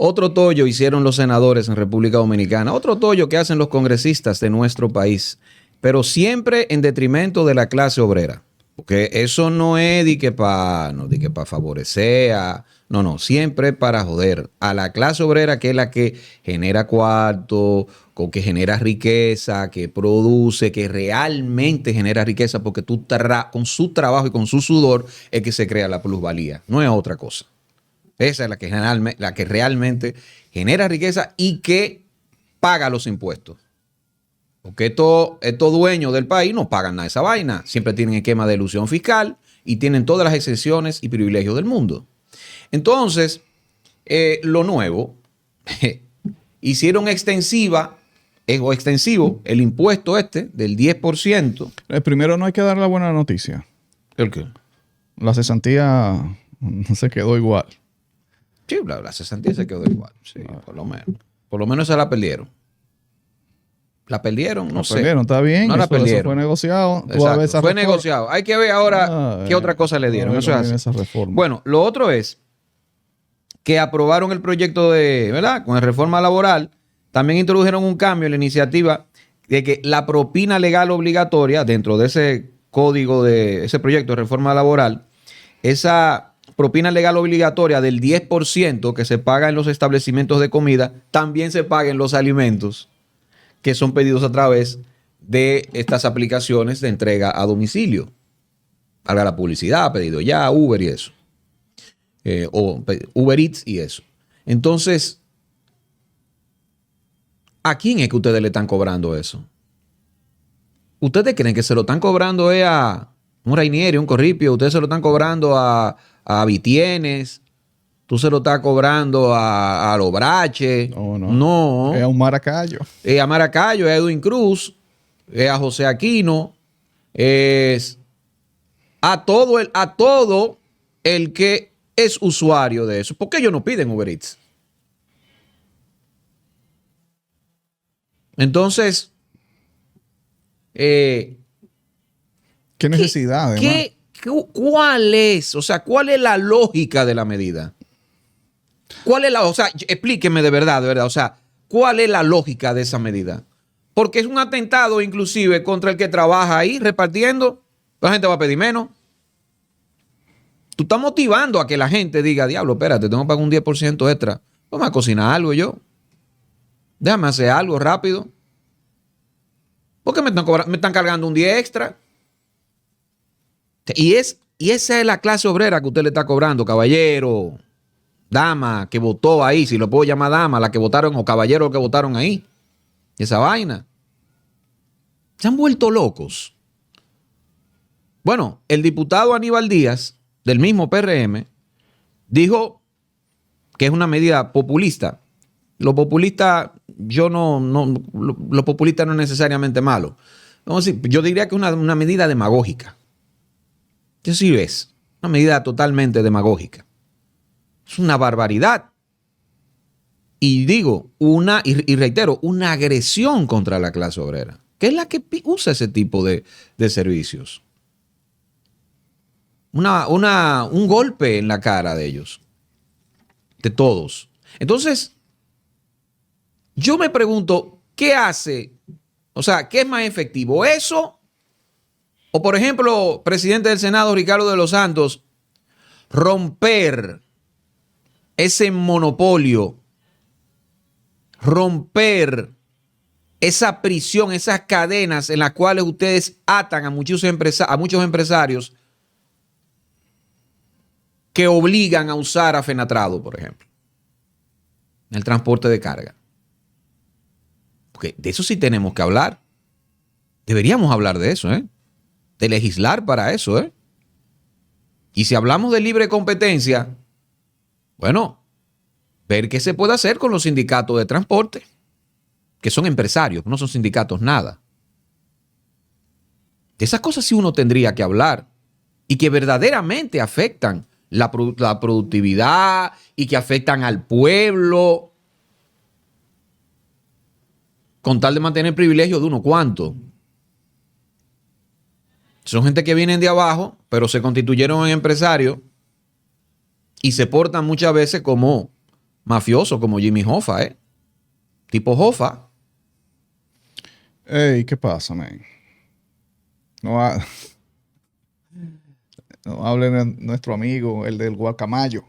Otro tollo hicieron los senadores en República Dominicana. Otro tollo que hacen los congresistas de nuestro país. Pero siempre en detrimento de la clase obrera. Porque eso no es de que para favorecer no, siempre para joder a la clase obrera, que es la que genera cuarto, que genera riqueza, que produce, que realmente genera riqueza, porque con su trabajo y con su sudor es que se crea la plusvalía, no es otra cosa. Esa es la que realmente genera riqueza y que paga los impuestos. Porque estos dueños del país no pagan nada de esa vaina. Siempre tienen esquema de elusión fiscal y tienen todas las exenciones y privilegios del mundo. Entonces, lo nuevo, hicieron extensivo el impuesto del 10%. Primero no hay que dar la buena noticia. ¿El qué? La cesantía se quedó igual. Sí, la cesantía se quedó igual. Sí, por lo menos. Por lo menos se la perdieron. ¿La perdieron? No sé. Perdieron, está bien. No la perdieron. Eso fue negociado. Fue negociado. Hay que ver ahora qué otra cosa le dieron. Eso es así. Bueno, lo otro es que aprobaron el proyecto ¿verdad? Con la reforma laboral. También introdujeron un cambio en la iniciativa de que la propina legal obligatoria, dentro de ese código de ese proyecto de reforma laboral, esa propina legal obligatoria del 10% que se paga en los establecimientos de comida, también se paga en los alimentos que son pedidos a través de estas aplicaciones de entrega a domicilio. Haga la publicidad, pedido ya, Uber y eso. O Uber Eats y eso. Entonces, ¿a quién es que ustedes le están cobrando eso? ¿Ustedes creen que se lo están cobrando a un Rainieri, un Corripio? ¿Ustedes se lo están cobrando a Vitienes? ¿Tú se lo estás cobrando a Lobrache? No. Es a un Maracayo. Es a Maracayo, es a Edwin Cruz, es a José Aquino, es a todo el que es usuario de eso. ¿Por qué ellos no piden Uber Eats? Entonces, ¿qué necesidad? ¿Cuál es? O sea, ¿cuál es la lógica de la medida? O sea, explíqueme de verdad, o sea, ¿cuál es la lógica de esa medida? Porque es un atentado inclusive contra el que trabaja ahí repartiendo. La gente va a pedir menos. Tú estás motivando a que la gente diga, diablo, espérate, tengo que pagar un 10% extra. Vamos a cocinar algo yo. Déjame hacer algo rápido. ¿Por qué me están cargando un 10 extra? Y esa es la clase obrera que usted le está cobrando, caballero. Dama que votó ahí, si lo puedo llamar dama, la que votaron o caballero que votaron ahí. Esa vaina. Se han vuelto locos. Bueno, el diputado Aníbal Díaz, del mismo PRM, dijo que es una medida populista. Lo populista, lo populista no es necesariamente malo. Vamos a decir, yo diría que es una medida demagógica. ¿Qué sí es? Una medida totalmente demagógica. Es una barbaridad. Y digo, y reitero, una agresión contra la clase obrera, que es la que usa ese tipo de servicios. Un golpe en la cara de ellos. De todos. Entonces, yo me pregunto, ¿qué hace? O sea, ¿qué es más efectivo? ¿Eso? O, por ejemplo, presidente del Senado, Ricardo de los Santos, romper ese monopolio, romper esa prisión, esas cadenas en las cuales ustedes atan a muchos empresarios que obligan a usar a Fenatrado, por ejemplo, en el transporte de carga. Porque de eso sí tenemos que hablar. Deberíamos hablar de eso, de legislar para eso, Y si hablamos de libre competencia, bueno, ver qué se puede hacer con los sindicatos de transporte, que son empresarios, no son sindicatos nada. De esas cosas sí uno tendría que hablar y que verdaderamente afectan la productividad y que afectan al pueblo con tal de mantener el privilegio de unos cuantos. Son gente que vienen de abajo, pero se constituyeron en empresarios y se portan muchas veces como mafioso como Jimmy Hoffa, ¿eh? Tipo Hoffa. Ey, ¿qué pasa, man? No, no hable de nuestro amigo, el del guacamayo.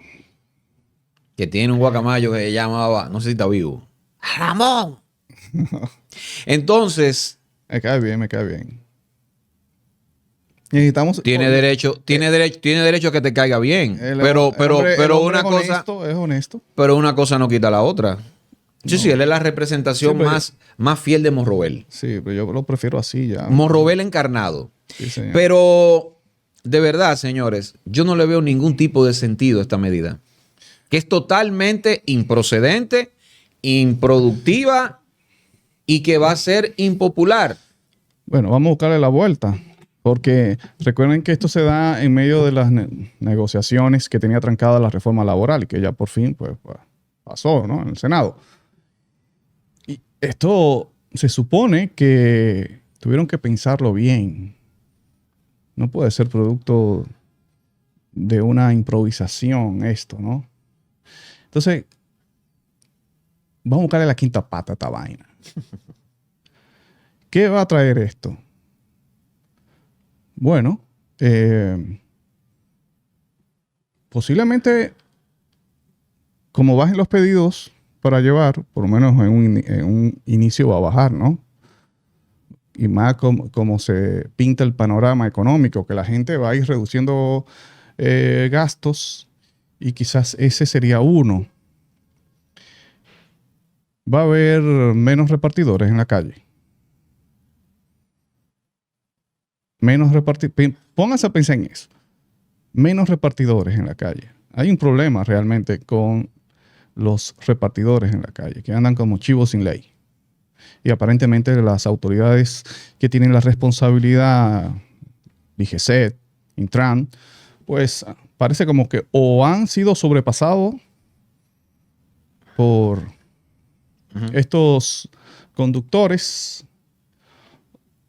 Que tiene un guacamayo que se llamaba, no sé si está vivo, Ramón. Entonces, Me cae bien, me cae bien. Necesitamos... tiene derecho a que te caiga bien. Pero una cosa, es honesto. pero una cosa no quita la otra. Sí, No. sí, él es la representación Siempre- más fiel de Morrobel. Sí, pero yo lo prefiero así ya. Morrobel encarnado. Sí, señor. Pero, de verdad, señores, yo no le veo ningún tipo de sentido a esta medida. Que es totalmente improcedente, improductiva y que va a ser impopular. Bueno, vamos a buscarle la vuelta. Porque recuerden que esto se da en medio de las negociaciones que tenía trancada la reforma laboral y que ya por fin pues, pasó, ¿no? En el Senado. Y esto se supone que tuvieron que pensarlo bien. No puede ser producto de una improvisación esto, ¿no? Entonces, vamos a buscarle la quinta pata a esta vaina. ¿Qué va a traer esto? Bueno, posiblemente, como bajen los pedidos para llevar, por lo menos en un inicio va a bajar, ¿no? Y más como se pinta el panorama económico, que la gente va a ir reduciendo gastos y quizás ese sería uno. Va a haber menos repartidores en la calle. Menos repartidores. Pónganse a pensar en eso. Menos repartidores en la calle. Hay un problema realmente con los repartidores en la calle, que andan como chivos sin ley. Y aparentemente las autoridades que tienen la responsabilidad, DGCET, Intran, pues parece como que o han sido sobrepasados por estos conductores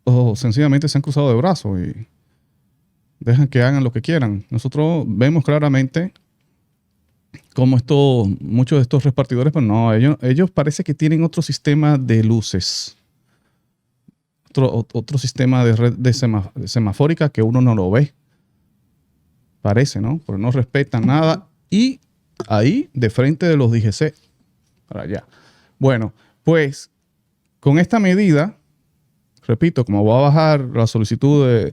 o sencillamente se han cruzado de brazos y dejan que hagan lo que quieran. Nosotros vemos claramente cómo muchos de estos repartidores, pero no, ellos parece que tienen otro sistema de luces, otro sistema de red de semafórica que uno no lo ve. Parece, ¿no? Pero no respetan nada. Y ahí, de frente de los DGC, para allá. Bueno, pues con esta medida, repito, como va a bajar la solicitud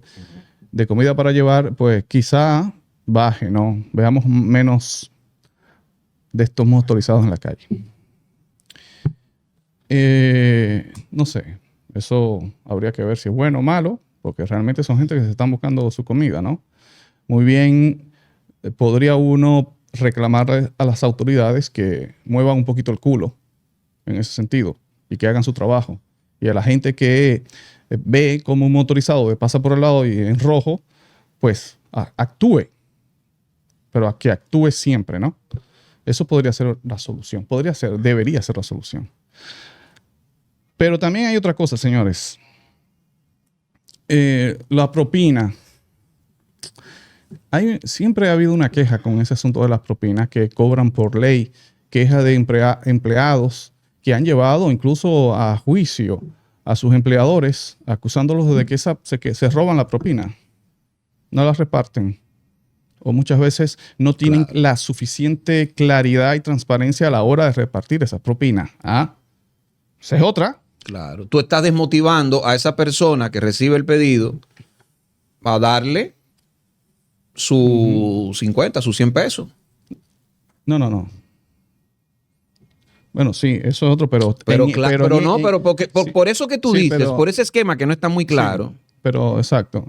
de comida para llevar, pues quizá baje, ¿no? Veamos menos de estos motorizados en la calle. No sé, eso habría que ver si es bueno o malo, porque realmente son gente que se están buscando su comida, ¿no? Muy bien, podría uno reclamarle a las autoridades que muevan un poquito el culo en ese sentido y que hagan su trabajo. Y a la gente que ve como un motorizado pasa por el lado y en rojo, pues actúe. Pero que actúe siempre, ¿no? Eso podría ser la solución. Debería ser la solución. Pero también hay otra cosa, señores. La propina. Siempre ha habido una queja con ese asunto de las propinas que cobran por ley. Queja de empleados que han llevado incluso a juicio a sus empleadores acusándolos de que se roban la propina. No la reparten. O muchas veces no tienen la suficiente claridad y transparencia a la hora de repartir esa propina. Esa es otra. Claro. Tú estás desmotivando a esa persona que recibe el pedido a darle sus 50, sus 100 pesos. No. Bueno, sí, eso es otro, pero por eso que tú dices, por ese esquema que no está muy claro. Sí, pero exacto.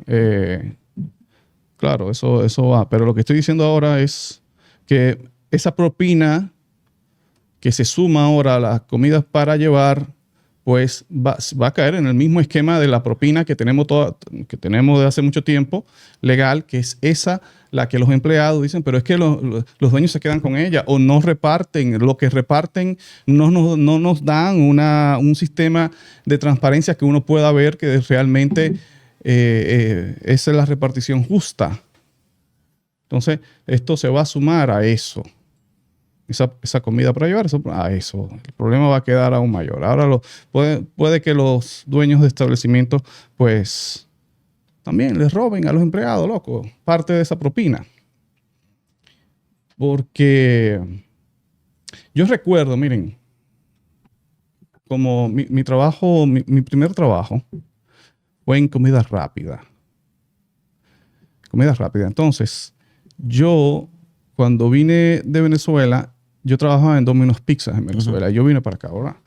Claro, eso va. Pero lo que estoy diciendo ahora es que esa propina que se suma ahora a las comidas para llevar, pues va a caer en el mismo esquema de la propina que tenemos de hace mucho tiempo, legal, que es esa la que los empleados dicen, pero es que los dueños se quedan con ella o no reparten. Lo que reparten no nos dan un sistema de transparencia que uno pueda ver que realmente esa es la repartición justa. Entonces, esto se va a sumar a eso. esa comida para llevar, eso. El problema va a quedar aún mayor. Ahora puede que los dueños de establecimientos, pues, también les roben a los empleados, loco, parte de esa propina. Porque yo recuerdo, miren, como mi trabajo, mi primer trabajo fue en comida rápida. Comida rápida. Entonces, yo, cuando vine de Venezuela, yo trabajaba en Domino's Pizzas en Venezuela. Yo vine para acá, ¿verdad?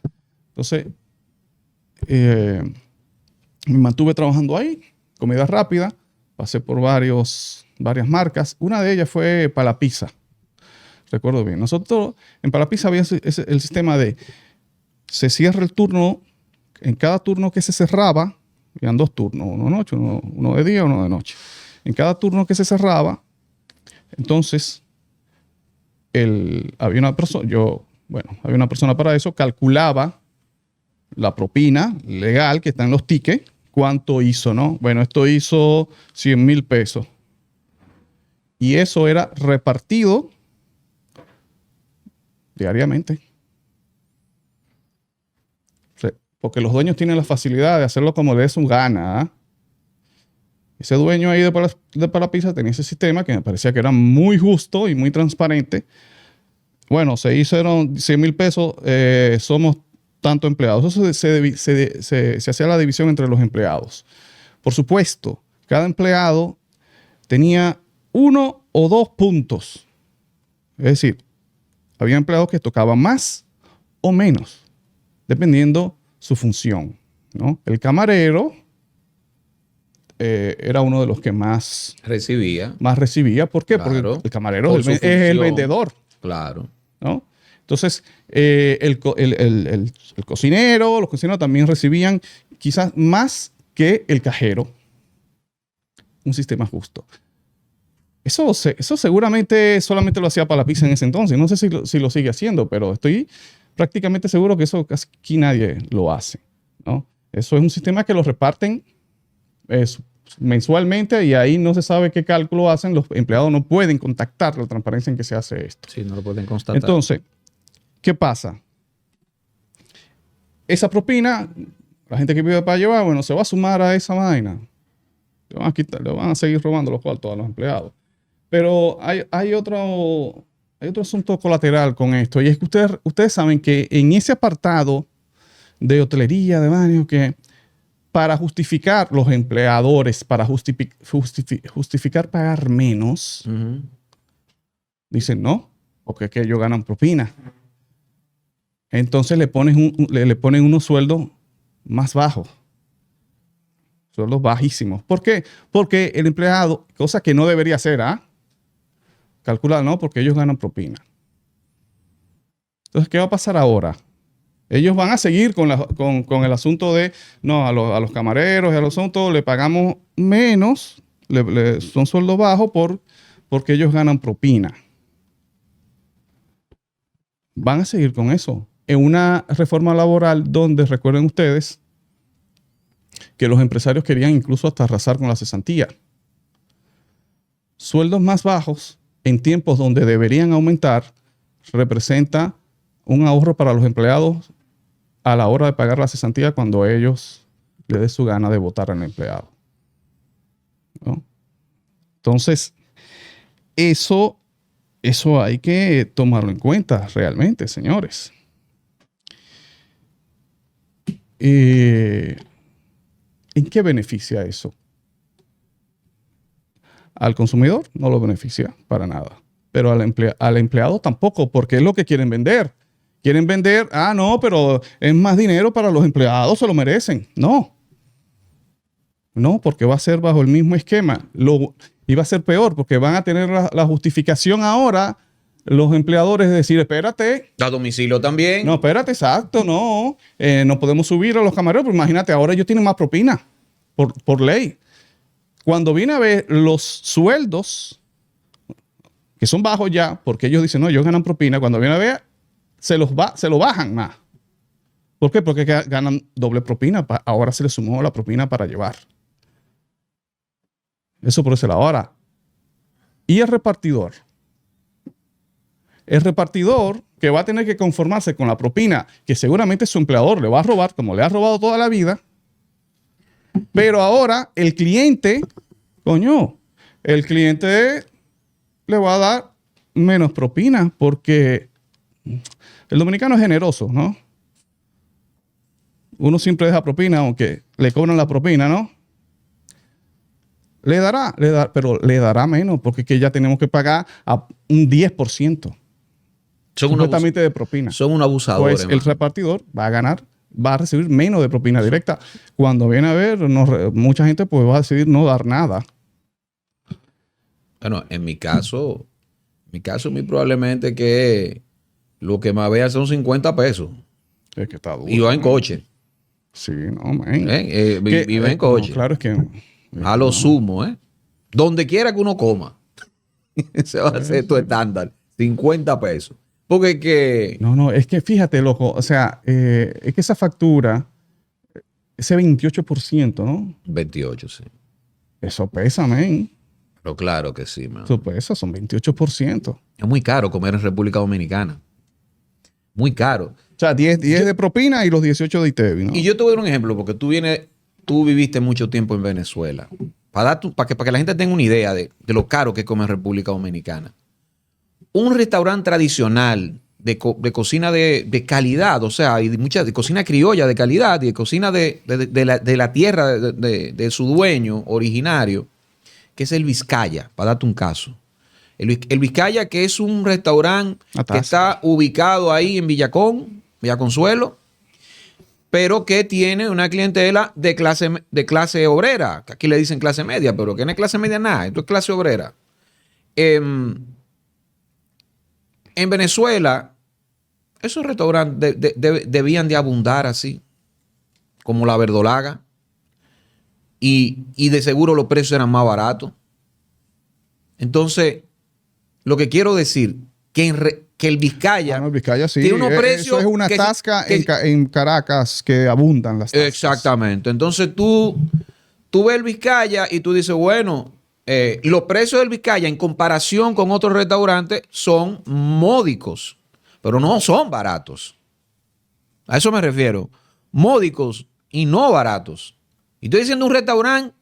Entonces, me mantuve trabajando ahí, comida rápida. Pasé por varias marcas. Una de ellas fue Palapizza. Recuerdo bien. Nosotros, en Palapizza había el sistema de se cierra el turno, en cada turno que se cerraba, eran 2 turnos, uno de noche, uno de día, uno de noche. En cada turno que se cerraba, entonces, había una persona para eso, calculaba la propina legal que está en los tickets, cuánto hizo, ¿no? Bueno, esto hizo 100,000 pesos. Y eso era repartido diariamente. Porque los dueños tienen la facilidad de hacerlo como les dé su gana. Ese dueño ahí de Palapizza tenía ese sistema que me parecía que era muy justo y muy transparente. Bueno, se hicieron 100,000 pesos, somos tantos empleados. Eso se hacía la división entre los empleados. Por supuesto, cada empleado tenía 1 o 2 puntos. Es decir, había empleados que tocaban más o menos, dependiendo su función, ¿no? El camarero era uno de los que más recibía. ¿Por qué? Claro. Porque el camarero es el vendedor. Claro. ¿No? Entonces, el cocinero, los cocineros también recibían quizás más que el cajero. Un sistema justo. Eso seguramente solamente lo hacía Palapizza en ese entonces. No sé si lo sigue haciendo, pero estoy prácticamente seguro que eso casi aquí nadie lo hace, ¿no? Eso es un sistema que lo reparten mensualmente y ahí no se sabe qué cálculo hacen. Los empleados no pueden contactar la transparencia en que se hace esto. Sí, no lo pueden constatar. Entonces, ¿qué pasa? Esa propina, la gente que pide para llevar, bueno, se va a sumar a esa vaina. Le van a seguir robando los cuartos a los empleados. Pero hay otro asunto colateral con esto, y es que ustedes saben que en ese apartado de hotelería, de baños, que para justificar los empleadores, para justificar pagar menos, dicen no, porque es que ellos ganan propina. Entonces le ponen unos sueldos más bajos, sueldos bajísimos. ¿Por qué? Porque el empleado, cosa que no debería hacer, calcular, ¿no? Porque ellos ganan propina. Entonces, ¿qué va a pasar ahora? Ellos van a seguir con el asunto de, no, a los camareros y a los asuntos le pagamos menos, son sueldos bajos porque ellos ganan propina. Van a seguir con eso. En una reforma laboral donde, recuerden ustedes, que los empresarios querían incluso hasta arrasar con la cesantía. Sueldos más bajos en tiempos donde deberían aumentar representa un ahorro para los empleados a la hora de pagar la cesantía cuando ellos les dé su gana de votar al empleado, ¿no? Entonces, eso hay que tomarlo en cuenta realmente, señores. ¿En qué beneficia eso? Al consumidor no lo beneficia para nada, pero al empleado tampoco, porque es lo que quieren vender. Quieren vender, no, pero es más dinero para los empleados, se lo merecen. No, porque va a ser bajo el mismo esquema. Y va a ser peor, porque van a tener la justificación ahora los empleadores de decir, espérate. A domicilio también. No, espérate, exacto, no. No podemos subir a los camareros, pero imagínate, ahora ellos tienen más propina por ley. Cuando viene a ver los sueldos, que son bajos ya, porque ellos dicen, no, ellos ganan propina, cuando viene a ver, se lo bajan más. ¿Por qué? Porque ganan doble propina. Ahora se les sumó la propina para llevar. Eso por ese lado. Ahora, ¿y el repartidor? el repartidor que va a tener que conformarse con la propina que seguramente su empleador le va a robar, como le ha robado toda la vida. Pero ahora el cliente, el cliente le va a dar menos propina porque el dominicano es generoso, ¿no? Uno siempre deja propina, aunque le cobran la propina, ¿no? Pero le dará menos porque es que ya tenemos que pagar a un 10%. Completamente de propina. Son un abusador. Pues el repartidor va a recibir menos de propina directa. Cuando viene a ver, mucha gente pues va a decidir no dar nada. Bueno, en mi caso, muy probablemente que lo que me vea son 50 pesos. Es que está duro. Y va en coche. Sí, no, man. Vive en coche. No, claro, es que... A lo sumo, ¿eh? Donde quiera que uno coma. Ese va a ser tu estándar. 50 pesos. Porque que... No, es que fíjate, loco. O sea, es que esa factura, ese 28%, ¿no? 28, sí. Eso pesa, man. Pero claro que sí, man. Eso pesa, son 28%. Es muy caro comer en República Dominicana. Muy caro. O sea, 10 de propina y los 18 de ITEVI, ¿no? Y yo te voy a dar un ejemplo, porque tú viviste mucho tiempo en Venezuela. Para que la gente tenga una idea de lo caro que come en República Dominicana. Un restaurante tradicional de cocina de calidad, o sea, y de cocina criolla de calidad, y de cocina de la tierra de su dueño originario, que es el Vizcaya, para darte un caso. El Vizcaya, que es un restaurante que está ubicado ahí en Villaconsuelo, pero que tiene una clientela de clase obrera. Aquí le dicen clase media, pero que no es clase media nada, esto es clase obrera. En Venezuela, esos restaurantes debían de abundar así, como la verdolaga, y de seguro los precios eran más baratos. Entonces, lo que quiero decir, que el Vizcaya, el Vizcaya sí, tiene unos precios. Eso es una tasca en Caracas que abundan las tascas. Exactamente. Entonces tú ves el Vizcaya y tú dices, bueno, los precios del Vizcaya en comparación con otros restaurantes son módicos, pero no son baratos. A eso me refiero. Módicos y no baratos. Y estoy diciendo un restaurante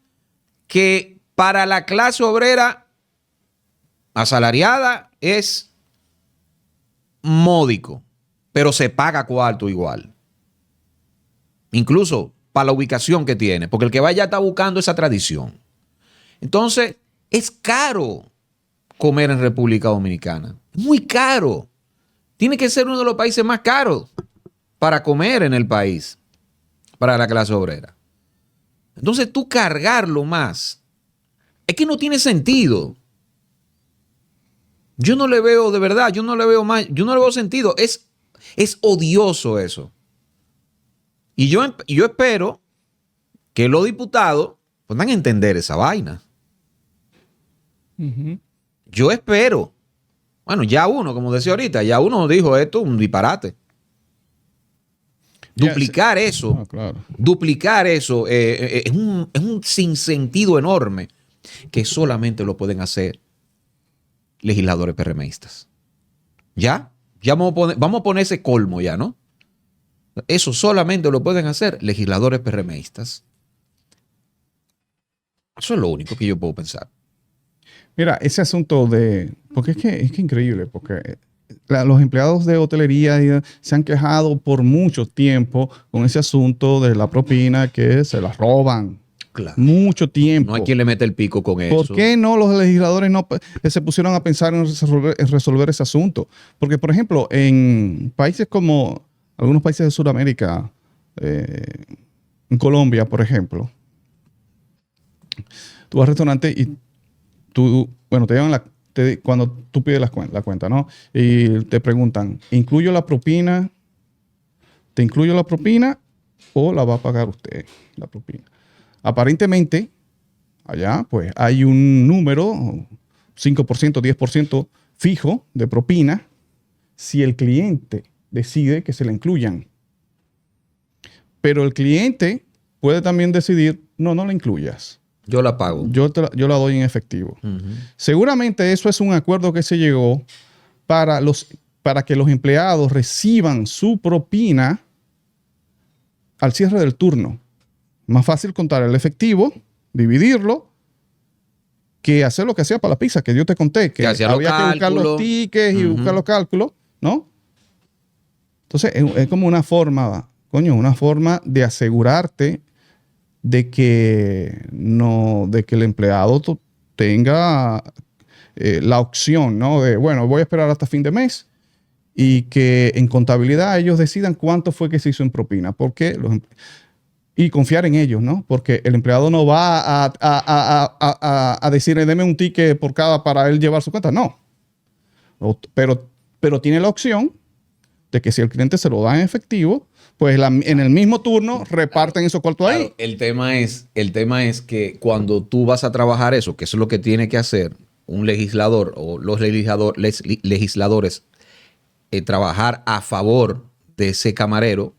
que para la clase obrera asalariada es módico, pero se paga cuarto igual. Incluso para la ubicación que tiene, porque el que vaya está buscando esa tradición. Entonces, es caro comer en República Dominicana. Es muy caro. Tiene que ser uno de los países más caros para comer en el país, para la clase obrera. Entonces, tú cargarlo más, es que no tiene sentido. Yo no le veo, de verdad, yo no le veo sentido. Es odioso eso. Y yo espero que los diputados puedan entender esa vaina. Uh-huh. Yo espero. Bueno, ya uno, como decía ahorita, ya uno dijo esto, un disparate. Duplicar eso, claro. Duplicar eso es un sinsentido enorme que solamente lo pueden hacer legisladores PRMistas. ¿Ya? Ya vamos a poner ese colmo ya, ¿no? Eso solamente lo pueden hacer legisladores PRMistas. Eso es lo único que yo puedo pensar. Mira, ese asunto porque es que increíble, porque los empleados de hotelería se han quejado por mucho tiempo con ese asunto de la propina que se la roban. Claro. Mucho tiempo. No hay quien le mete el pico con eso. ¿Por qué no los legisladores no se pusieron a pensar en resolver ese asunto? Porque, por ejemplo, en países como algunos países de Sudamérica, en Colombia, por ejemplo, tú vas al restaurante y te llevan cuando tú pides la cuenta, ¿no? Y te preguntan, ¿incluyo la propina? ¿Te incluyo la propina o la va a pagar usted, la propina? Aparentemente, allá, pues hay un número, 5%, 10% fijo de propina, si el cliente decide que se la incluyan. Pero el cliente puede también decidir, no la incluyas. Yo la pago. Yo la doy en efectivo. Uh-huh. Seguramente eso es un acuerdo que se llegó para que los empleados reciban su propina al cierre del turno. Más fácil contar el efectivo, dividirlo, que hacer lo que hacía para la pizza, que yo te conté, que había que buscar los tickets y buscar los cálculos, ¿no? Entonces, es como una forma, una forma de asegurarte de que el empleado tenga la opción, ¿no? De, bueno, voy a esperar hasta fin de mes y que en contabilidad ellos decidan cuánto fue que se hizo en propina. Y confiar en ellos, ¿no? Porque el empleado no va a decirle, deme un ticket por cada para él llevar su cuenta. No. Pero tiene la opción de que si el cliente se lo da en efectivo, pues en el mismo turno reparten esos cuartos ahí. El tema es que cuando tú vas a trabajar eso, que eso es lo que tiene que hacer un legislador o los legisladores, trabajar a favor de ese camarero,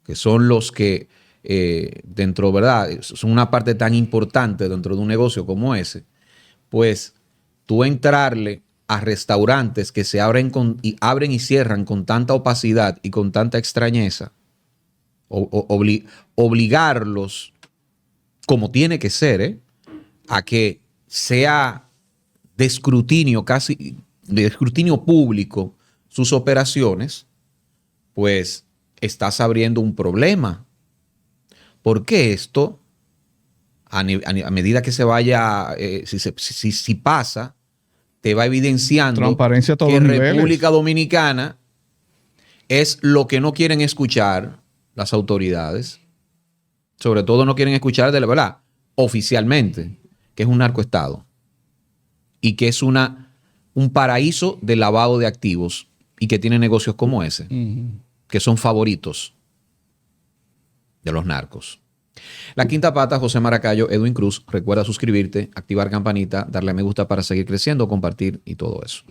que son los que ¿verdad? Son una parte tan importante dentro de un negocio como ese, pues tú entrarle a restaurantes que se abren y cierran con tanta opacidad y con tanta extrañeza, obligarlos, como tiene que ser, a que sea de escrutinio, casi de escrutinio público sus operaciones, pues estás abriendo un problema. Porque esto, a medida que se vaya, si pasa, te va evidenciando transparencia a todos que los niveles. República Dominicana es lo que no quieren escuchar las autoridades. Sobre todo no quieren escuchar de la verdad, oficialmente, que es un narcoestado y que es un paraíso de lavado de activos y que tiene negocios como ese, que son favoritos de los narcos. La Quinta Pata, José Maracayo, Edwin Cruz. Recuerda suscribirte, activar campanita, darle a me gusta para seguir creciendo, compartir y todo eso.